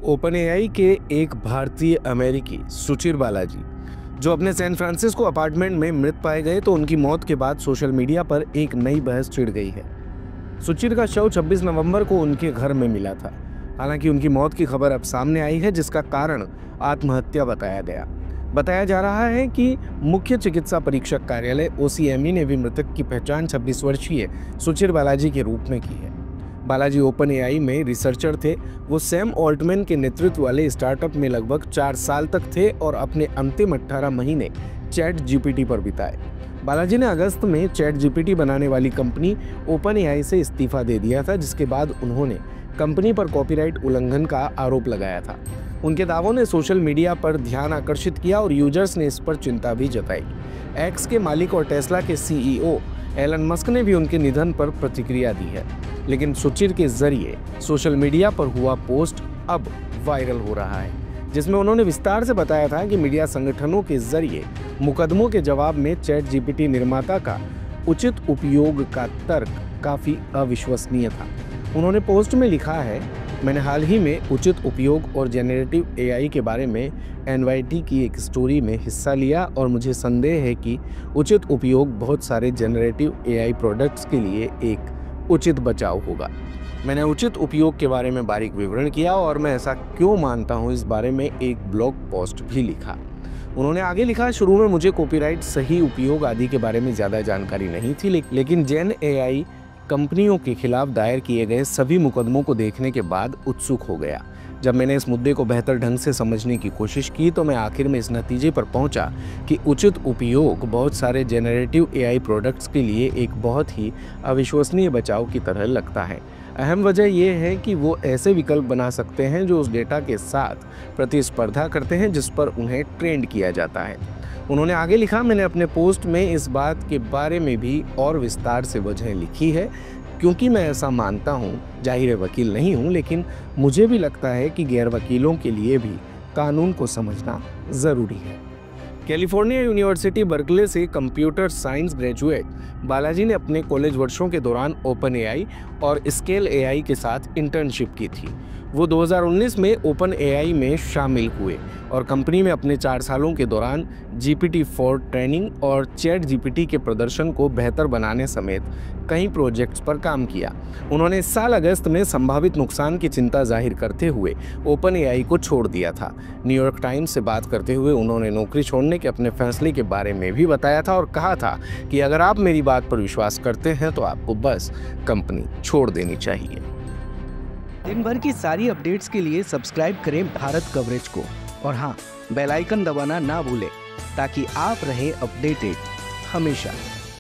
OpenAI के एक भारतीय अमेरिकी सुचिर बालाजी जो अपने सैन फ्रांसिस्को अपार्टमेंट में मृत पाए गए, तो उनकी मौत के बाद सोशल मीडिया पर एक नई बहस छिड़ गई है। सुचिर का शव 26 नवंबर को उनके घर में मिला था। हालांकि उनकी मौत की खबर अब सामने आई है, जिसका कारण आत्महत्या बताया गया। बताया जा रहा है कि मुख्य चिकित्सा परीक्षक कार्यालय OCME ने भी मृतक की पहचान 26 वर्षीय सुचिर बालाजी के रूप में की है। बालाजी ओपनएआई में रिसर्चर थे। वो सैम ऑल्टमैन के नेतृत्व वाले स्टार्टअप में लगभग 4 साल तक थे और अपने अंतिम 18 महीने ChatGPT पर बिताए। बालाजी ने अगस्त में ChatGPT बनाने वाली कंपनी ओपनएआई से इस्तीफा दे दिया था, जिसके बाद उन्होंने कंपनी पर कॉपीराइट उल्लंघन का आरोप लगाया था। उनके दावों ने सोशल मीडिया पर ध्यान आकर्षित किया और यूजर्स ने इस पर चिंता भी जताई। एक्स के मालिक और टेस्ला के CEO एलन मस्क ने भी उनके निधन पर प्रतिक्रिया दी है, लेकिन सुचिर के जरिए सोशल मीडिया पर हुआ पोस्ट अब वायरल हो रहा है, जिसमें उन्होंने विस्तार से बताया था कि मीडिया संगठनों के जरिए मुकदमों के जवाब में ChatGPT निर्माता का उचित उपयोग का तर्क काफ़ी अविश्वसनीय था। उन्होंने पोस्ट में लिखा है, मैंने हाल ही में उचित उपयोग और जेनरेटिव AI के बारे में NYT की एक स्टोरी में हिस्सा लिया और मुझे संदेह है कि उचित उपयोग बहुत सारे जेनरेटिव AI प्रोडक्ट्स के लिए एक उचित बचाव होगा। मैंने उचित उपयोग के बारे में बारीक विवरण किया और मैं ऐसा क्यों मानता हूं, इस बारे में एक ब्लॉग पोस्ट भी लिखा। उन्होंने आगे लिखा, शुरू में मुझे कॉपीराइट, सही उपयोग आदि के बारे में ज़्यादा जानकारी नहीं थी, लेकिन जेन AI कंपनियों के खिलाफ दायर किए गए सभी मुकदमों को देखने के बाद उत्सुक हो गया। जब मैंने इस मुद्दे को बेहतर ढंग से समझने की कोशिश की, तो मैं आखिर में इस नतीजे पर पहुंचा कि उचित उपयोग बहुत सारे जेनरेटिव AI प्रोडक्ट्स के लिए एक बहुत ही अविश्वसनीय बचाव की तरह लगता है। अहम वजह यह है कि वो ऐसे विकल्प बना सकते हैं जो उस डेटा के साथ प्रतिस्पर्धा करते हैं जिस पर उन्हें ट्रेंड किया जाता है। उन्होंने आगे लिखा, मैंने अपने पोस्ट में इस बात के बारे में भी और विस्तार से वजह लिखी है, क्योंकि मैं ऐसा मानता हूँ। जाहिर है वकील नहीं हूँ, लेकिन मुझे भी लगता है कि गैर वकीलों के लिए भी कानून को समझना ज़रूरी है। कैलिफोर्निया यूनिवर्सिटी बर्कले से कंप्यूटर साइंस ग्रेजुएट बालाजी ने अपने कॉलेज वर्षों के दौरान ओपनएआई और स्केल AI के साथ इंटर्नशिप की थी। वो 2019 में ओपनएआई में शामिल हुए और कंपनी में अपने 4 सालों के दौरान GPT-4 ट्रेनिंग और ChatGPT के प्रदर्शन को बेहतर बनाने समेत कई प्रोजेक्ट्स पर काम किया। उन्होंने इस साल अगस्त में संभावित नुकसान की चिंता जाहिर करते हुए ओपनएआई को छोड़ दिया था। न्यूयॉर्क टाइम्स से बात करते हुए उन्होंने नौकरी छोड़ने के अपने फैसले के बारे में भी बताया था और कहा था कि अगर आप मेरी बात पर विश्वास करते हैं तो आपको बस कंपनी छोड़ देनी चाहिए। दिन भर की सारी अपडेट्स के लिए सब्सक्राइब करें भारत कवरेज को और हाँ, बेल आइकन दबाना ना भूलें ताकि आप रहे अपडेटेड हमेशा।